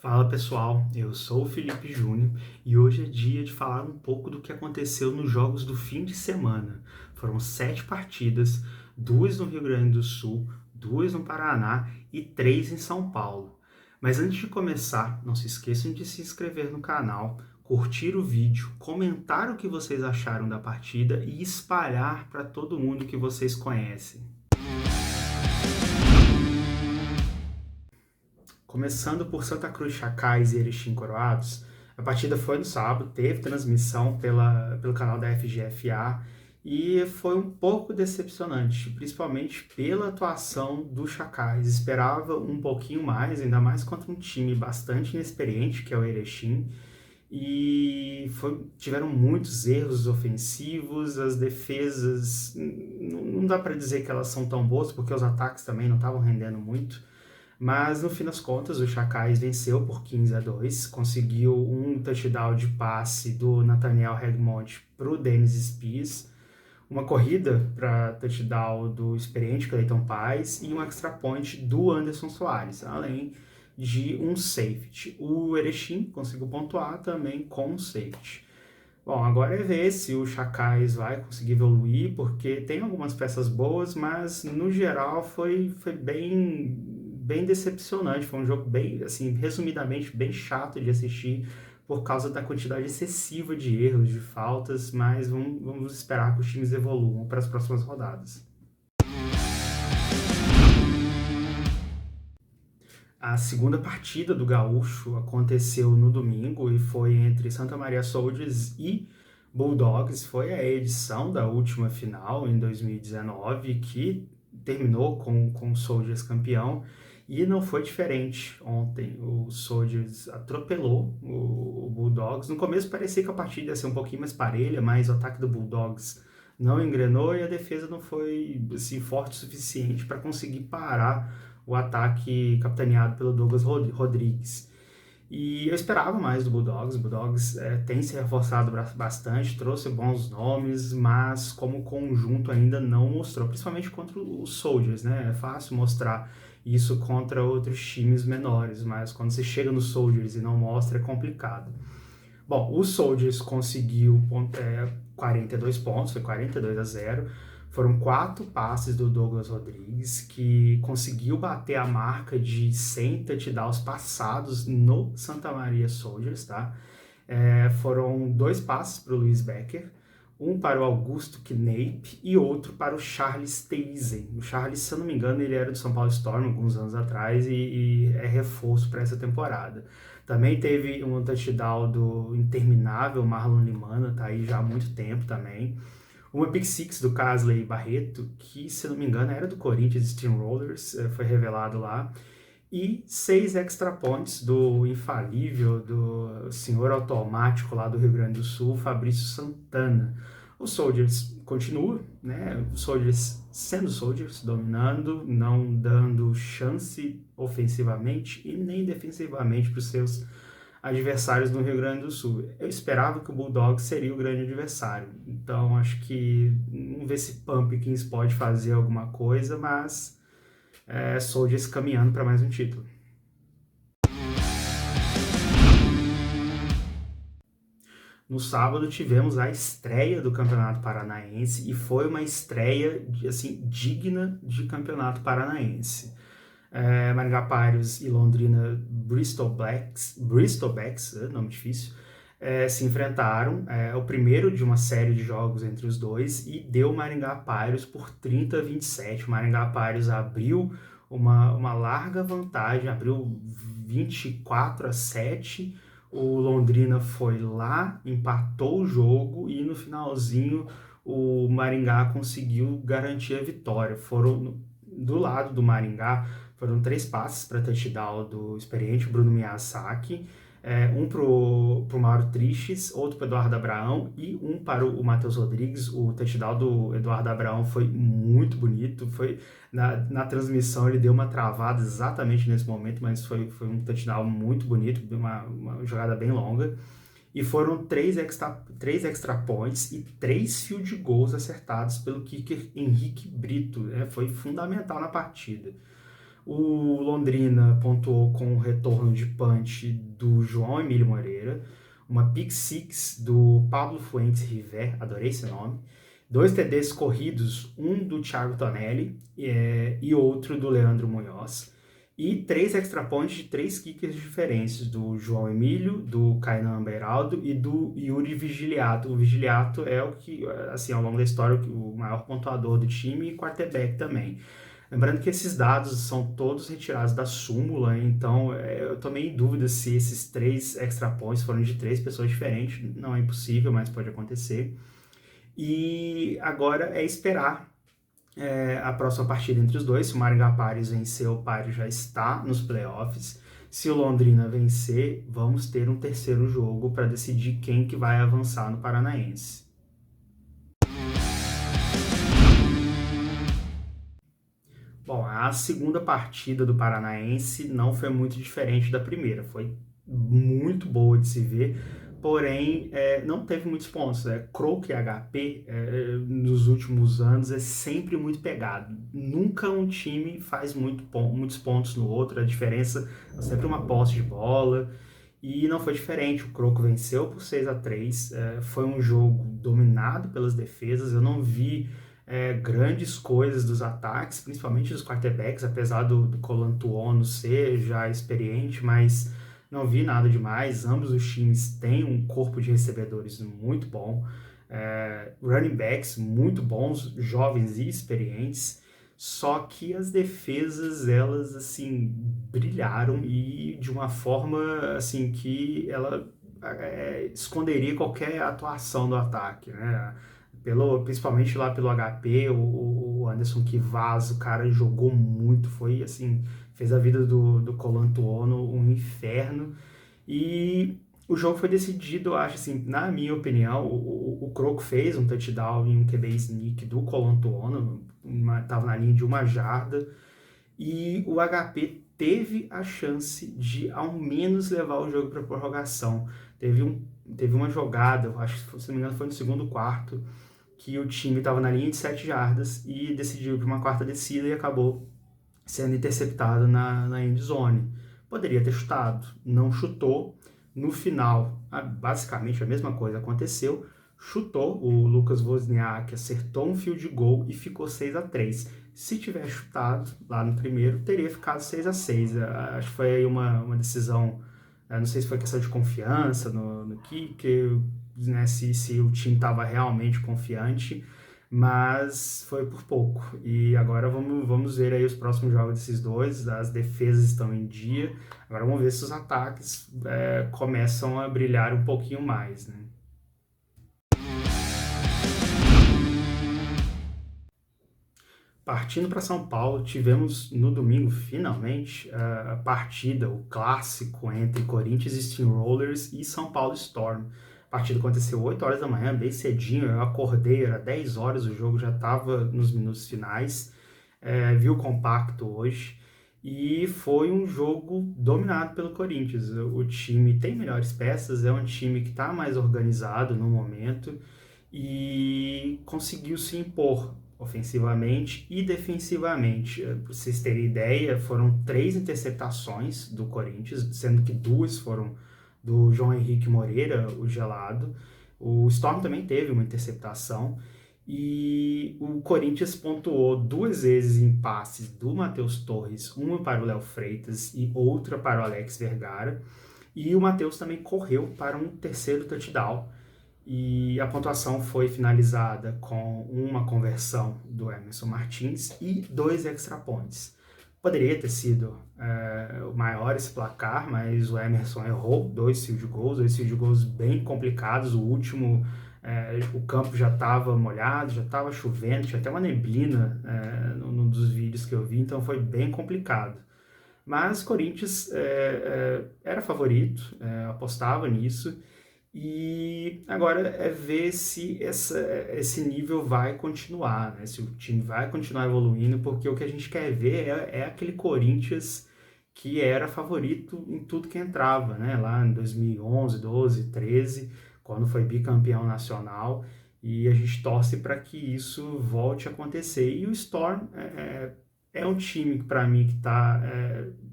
Fala pessoal, eu sou o Felipe Júnior e hoje é dia de falar um pouco do que aconteceu nos jogos do fim de semana. Foram 7 partidas, 2 no Rio Grande do Sul, 2 no Paraná e 3 em São Paulo. Mas antes de começar, não se esqueçam de se inscrever no canal, curtir o vídeo, comentar o que vocês acharam da partida e espalhar para todo mundo que vocês conhecem. Começando por Santa Cruz Chacais e Erechim Coroados, a partida foi no sábado, teve transmissão pelo canal da FGFA e foi um pouco decepcionante, principalmente pela atuação do Chacais. Esperava um pouquinho mais, ainda mais contra um time bastante inexperiente, que é o Erechim, e tiveram muitos erros ofensivos, as defesas, não dá para dizer que elas são tão boas, porque os ataques também não estavam rendendo muito, mas, no fim das contas, o Chacais venceu por 15-2, conseguiu um touchdown de passe do Nathaniel Regmont para o Dennis Spies, uma corrida para touchdown do experiente Clayton Paz e um extra point do Anderson Soares, além de um safety. O Erechim conseguiu pontuar também com um safety. Bom, agora é ver se o Chacais vai conseguir evoluir, porque tem algumas peças boas, mas no geral foi bem decepcionante. Foi um jogo bem, assim, resumidamente, bem chato de assistir por causa da quantidade excessiva de erros, de faltas, mas vamos esperar que os times evoluam para as próximas rodadas. A segunda partida do Gaúcho aconteceu no domingo e foi entre Santa Maria Soldiers e Bulldogs. Foi a edição da última final em 2019 que terminou com o Soldiers campeão e não foi diferente ontem. O Soldiers atropelou o Bulldogs. No começo parecia que a partida ia ser um pouquinho mais parelha, mas o ataque do Bulldogs não engrenou e a defesa não foi assim, forte o suficiente para conseguir parar o ataque capitaneado pelo Douglas Rodrigues. E eu esperava mais do Bulldogs. O Bulldogs tem se reforçado bastante, trouxe bons nomes, mas como conjunto ainda não mostrou, principalmente contra os Soldiers, né? É fácil mostrar isso contra outros times menores, mas quando você chega nos Soldiers e não mostra é complicado. Bom, o Soldiers conseguiu 42 pontos, foi 42-0. Foram 4 passes do Douglas Rodrigues, que conseguiu bater a marca de 100 touchdowns passados no Santa Maria Soldiers, tá? Foram 2 passes para o Luiz Becker, um para o Augusto Knape e outro para o Charles Teisen. O Charles, se eu não me engano, ele era do São Paulo Storm alguns anos atrás e é reforço para essa temporada. Também teve um touchdown do interminável Marlon Limana, tá aí já há muito tempo também. Uma pick six do Casley Barreto, que, se não me engano, era do Corinthians Steamrollers, foi revelado lá. E 6 extra points do infalível, do senhor automático lá do Rio Grande do Sul, Fabrício Santana. O Soldiers continua, né? O Soldiers sendo Soldiers, dominando, não dando chance ofensivamente e nem defensivamente para os seus adversários no Rio Grande do Sul. Eu esperava que o Bulldogs seria o grande adversário, então acho que vamos ver se Pumpkins pode fazer alguma coisa, mas Soldiers caminhando para mais um título. No sábado tivemos a estreia do Campeonato Paranaense e foi uma estreia assim, digna de Campeonato Paranaense. Maringá Pirates e Londrina Bristol Becks, nome difícil, se enfrentaram. O primeiro de uma série de jogos entre os dois e deu Maringá Pirates por 30-27. O Maringá Pirates abriu uma larga vantagem, abriu 24-7. O Londrina foi lá, empatou o jogo e no finalzinho o Maringá conseguiu garantir a vitória. Foram do lado do Maringá, foram 3 passes para touchdown do experiente Bruno Miyazaki, um para o Mauro Triches, outro para o Eduardo Abraão e um para o Matheus Rodrigues. O touchdown do Eduardo Abraão foi muito bonito, foi na transmissão ele deu uma travada exatamente nesse momento, mas foi um touchdown muito bonito, uma jogada bem longa. E foram 3 extra points e 3 field goals acertados pelo kicker Henrique Brito. Foi fundamental na partida. O Londrina pontuou com o retorno de punch do João Emílio Moreira, uma pick six do Pablo Fuentes River, adorei esse nome, dois TDs corridos, um do Thiago Tonelli e outro do Leandro Munhoz, e três extra points de três kickers diferentes, do João Emílio, do Kainan Beraldo e do Yuri Vigiliato. O Vigiliato é o que, assim, ao longo da história, o maior pontuador do time e quarterback também. Lembrando que esses dados são todos retirados da súmula, então eu tomei em dúvida se esses três extra points foram de três pessoas diferentes. Não é impossível, mas pode acontecer. E agora é esperar a próxima partida entre os dois. Se o Maringá Pares vencer, o Pares já está nos playoffs. Se o Londrina vencer, vamos ter um terceiro jogo para decidir quem que vai avançar no Paranaense. Bom, a segunda partida do Paranaense não foi muito diferente da primeira, foi muito boa de se ver, porém não teve muitos pontos. Croco e HP nos últimos anos é sempre muito pegado. Nunca um time faz muitos pontos no outro, a diferença é sempre uma posse de bola. E não foi diferente, o Croco venceu por 6-3, foi um jogo dominado pelas defesas, eu não vi grandes coisas dos ataques, principalmente dos quarterbacks, apesar do Colantuono ser já experiente, mas não vi nada demais. Ambos os times têm um corpo de recebedores muito bom, running backs muito bons, jovens e experientes, só que as defesas, elas, assim, brilharam e de uma forma, assim, que ela esconderia qualquer atuação do ataque, né? Principalmente lá pelo HP, o Anderson Kivaz, o cara jogou muito, foi assim, fez a vida do Colantuono um inferno. E o jogo foi decidido, eu acho assim, na minha opinião, o Croco fez um touchdown em um QB sneak do Colantuono, estava na linha de 1 jarda, e o HP teve a chance de ao menos levar o jogo para prorrogação. Teve uma jogada, eu acho que se não me engano foi no segundo quarto, que o time estava na linha de 7 jardas e decidiu para uma quarta descida e acabou sendo interceptado na end zone. Poderia ter chutado, não chutou. No final, basicamente a mesma coisa aconteceu. Chutou, o Lucas Wozniak acertou um field goal e ficou 6-3. Se tivesse chutado lá no primeiro, teria ficado 6-6. Acho que foi aí uma decisão, não sei se foi questão de confiança no kicker, né, se o time estava realmente confiante, mas foi por pouco. E agora vamos ver aí os próximos jogos desses dois. As defesas estão em dia, agora vamos ver se os ataques começam a brilhar um pouquinho mais, né? Partindo para São Paulo, tivemos no domingo, finalmente, a partida, o clássico entre Corinthians Steamrollers e São Paulo Storm. A partida aconteceu 8 horas da manhã, bem cedinho, eu acordei, era 10 horas, o jogo já estava nos minutos finais, vi o compacto hoje, e foi um jogo dominado pelo Corinthians. O time tem melhores peças, é um time que está mais organizado no momento, e conseguiu se impor ofensivamente e defensivamente. Para vocês terem ideia, foram 3 interceptações do Corinthians, sendo que 2 foram do João Henrique Moreira, o gelado. O Storm também teve uma interceptação. E o Corinthians pontuou 2 vezes em passes do Matheus Torres, uma para o Léo Freitas e outra para o Alex Vergara. E o Matheus também correu para um terceiro touchdown. E a pontuação foi finalizada com uma conversão do Emerson Martins e 2 extra points. Poderia ter sido o maior esse placar, mas o Emerson errou 2 field goals bem complicados. O último, o campo já estava molhado, já estava chovendo, tinha até uma neblina num dos vídeos que eu vi, então foi bem complicado. Mas Corinthians era favorito, apostava nisso. E agora é ver se esse nível vai continuar, né? Se o time vai continuar evoluindo, porque o que a gente quer ver é aquele Corinthians que era favorito em tudo que entrava, né? Lá em 2011, 12, 13, quando foi bicampeão nacional, e a gente torce para que isso volte a acontecer. E o Storm é um time que, para mim, que está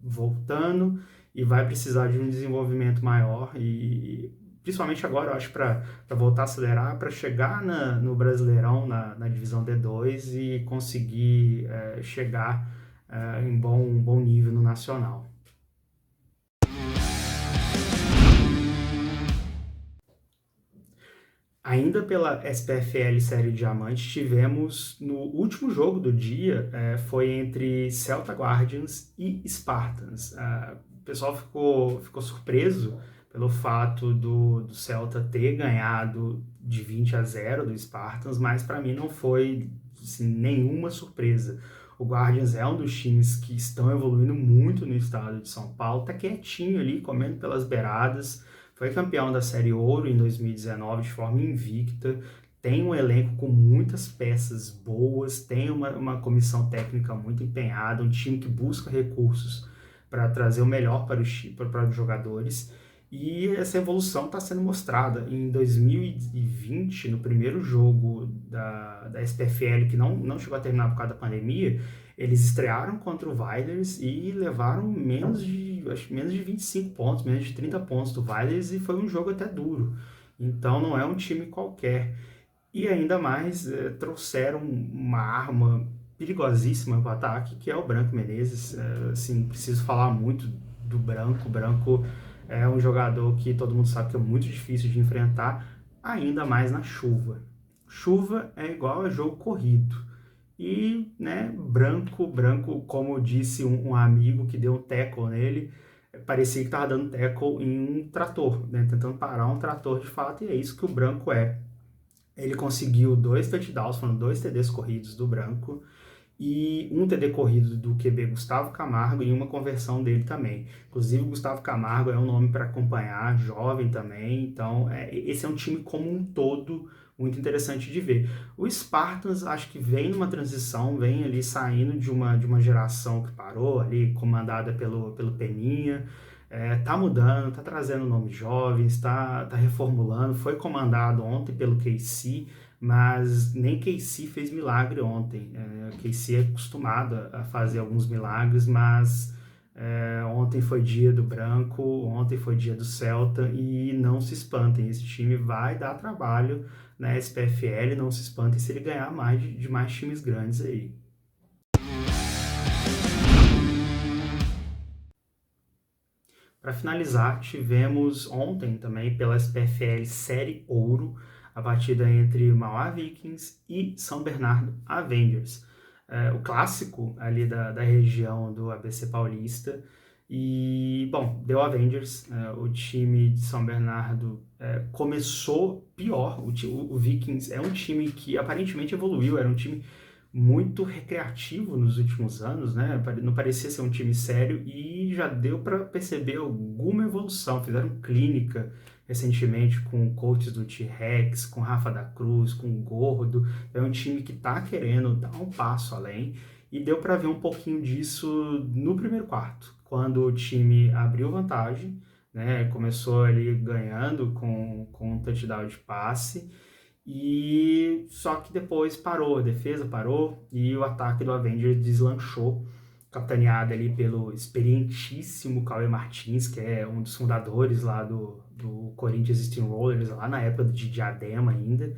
voltando e vai precisar de um desenvolvimento maior e principalmente agora, eu acho, para voltar a acelerar, para chegar no Brasileirão, na divisão D2 e conseguir chegar em bom nível no Nacional. Ainda pela SPFL Série Diamante, tivemos no último jogo do dia, foi entre Celta Guardians e Spartans. O pessoal ficou surpreso pelo fato do Celta ter ganhado de 20-0 do Spartans, mas para mim não foi assim, nenhuma surpresa. O Guardians é um dos times que estão evoluindo muito no estado de São Paulo, tá quietinho ali, comendo pelas beiradas. Foi campeão da Série Ouro em 2019 de forma invicta, tem um elenco com muitas peças boas, tem uma comissão técnica muito empenhada, um time que busca recursos para trazer o melhor para os jogadores. E essa evolução está sendo mostrada. Em 2020, no primeiro jogo da SPFL, que não chegou a terminar por causa da pandemia, eles estrearam contra o Villers e levaram menos de 25 pontos, menos de 30 pontos do Villers e foi um jogo até duro. Então não é um time qualquer. E ainda mais trouxeram uma arma perigosíssima para o ataque, que é o Branco Menezes. Assim, preciso falar muito do Branco. O Branco é um jogador que todo mundo sabe que é muito difícil de enfrentar, ainda mais na chuva. Chuva é igual a jogo corrido. E, né, branco, como disse um amigo que deu um tackle nele, parecia que estava dando tackle em um trator, né, tentando parar um trator de fato, e é isso que o Branco é. Ele conseguiu 2 touchdowns, foram 2 TDs corridos do Branco, e um TD corrido do QB Gustavo Camargo e uma conversão dele também. Inclusive, o Gustavo Camargo é um nome para acompanhar, jovem também, então esse é um time como um todo muito interessante de ver. O Spartans acho que vem numa transição, vem ali saindo de uma geração que parou ali, comandada pelo Peninha, tá mudando, tá trazendo nomes jovens, tá reformulando, foi comandado ontem pelo KC, mas nem KC fez milagre ontem. KC é acostumado a fazer alguns milagres, mas ontem foi dia do Branco, ontem foi dia do Celta e não se espantem, esse time vai dar trabalho na SPFL, não se espantem se ele ganhar mais de mais times grandes aí. Para finalizar, tivemos ontem também pela SPFL Série Ouro, a partida entre Mauá Vikings e São Bernardo Avengers. O clássico ali da região do ABC Paulista. E, bom, deu Avengers, o time de São Bernardo começou pior. O Vikings é um time que aparentemente evoluiu, era um time muito recreativo nos últimos anos, né? Não parecia ser um time sério e já deu para perceber alguma evolução. Fizeram clínica recentemente com coaches do T-Rex, com Rafa da Cruz, com o Gordo. É um time que está querendo dar um passo além e deu para ver um pouquinho disso no primeiro quarto, quando o time abriu vantagem, né? Começou ali ganhando com um touchdown de passe. E só que depois parou, a defesa parou e o ataque do Avengers deslanchou, capitaneado ali pelo experientíssimo Cauê Martins, que é um dos fundadores lá do Corinthians Steamrollers, lá na época de Diadema ainda.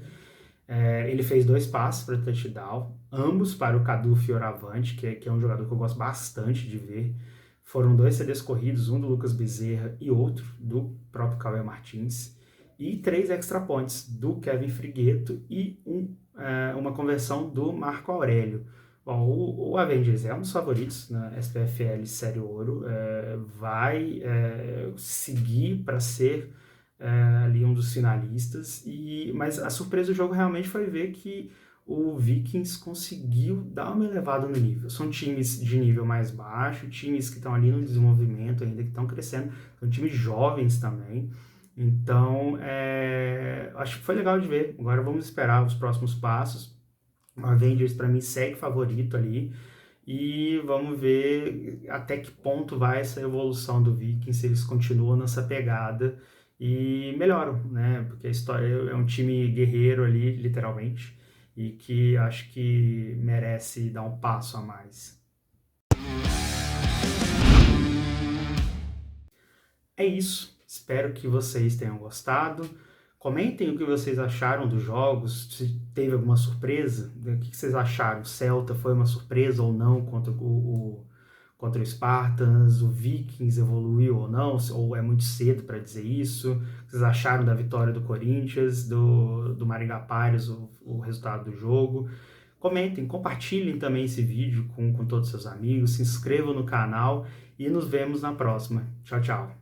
Ele fez 2 passes para touchdown, ambos para o Cadu Fioravante, que é um jogador que eu gosto bastante de ver. Foram 2 CDs corridos, um do Lucas Bezerra e outro do próprio Cauê Martins. E 3 extra points do Kevin Frigueto e uma conversão do Marco Aurélio. Bom, o Avengers é um dos favoritos na SPFL Série Ouro, vai seguir para ser ali um dos finalistas, mas a surpresa do jogo realmente foi ver que o Vikings conseguiu dar uma elevada no nível. São times de nível mais baixo, times que estão ali no desenvolvimento ainda, que estão crescendo, são times jovens também. Então, acho que foi legal de ver. Agora vamos esperar os próximos passos. O Avengers, para mim, segue favorito ali. E vamos ver até que ponto vai essa evolução do Vikings, se eles continuam nessa pegada e melhoram, né? Porque a história é um time guerreiro ali, literalmente, e que acho que merece dar um passo a mais. É isso. Espero que vocês tenham gostado. Comentem o que vocês acharam dos jogos, se teve alguma surpresa, o que vocês acharam? O Celta foi uma surpresa ou não contra o Spartans? O Vikings evoluiu ou não? Ou é muito cedo para dizer isso? O que vocês acharam da vitória do Corinthians, do Maringá Pirates, o resultado do jogo? Comentem, compartilhem também esse vídeo com todos os seus amigos, se inscrevam no canal e nos vemos na próxima. Tchau, tchau.